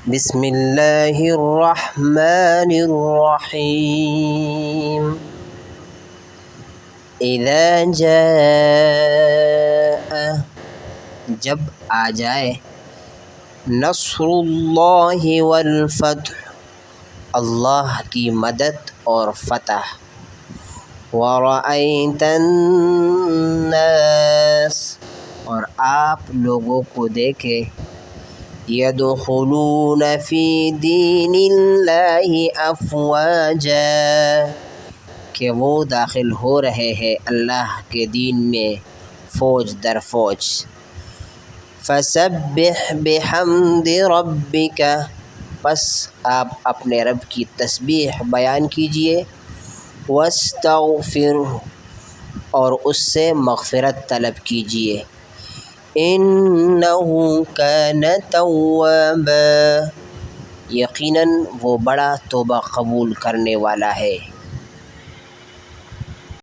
بسم اللہ الرحمن الرحیم اذا جاء جب آ جائے نصر اللہ والفتح اللہ کی مدد اور فتح ورأیت الناس اور آپ لوگوں کو دیکھے یدخلون فی دین اللہ افواجا کہ وہ داخل ہو رہے ہیں اللہ کے دین میں فوج در فوج۔ فسبح بحمد ربک پس آپ اپنے رب کی تسبیح بیان کیجئے، واستغفرہ اور اس سے مغفرت طلب کیجئے، انہ کان توابا یقیناً وہ بڑا توبہ قبول کرنے والا ہے۔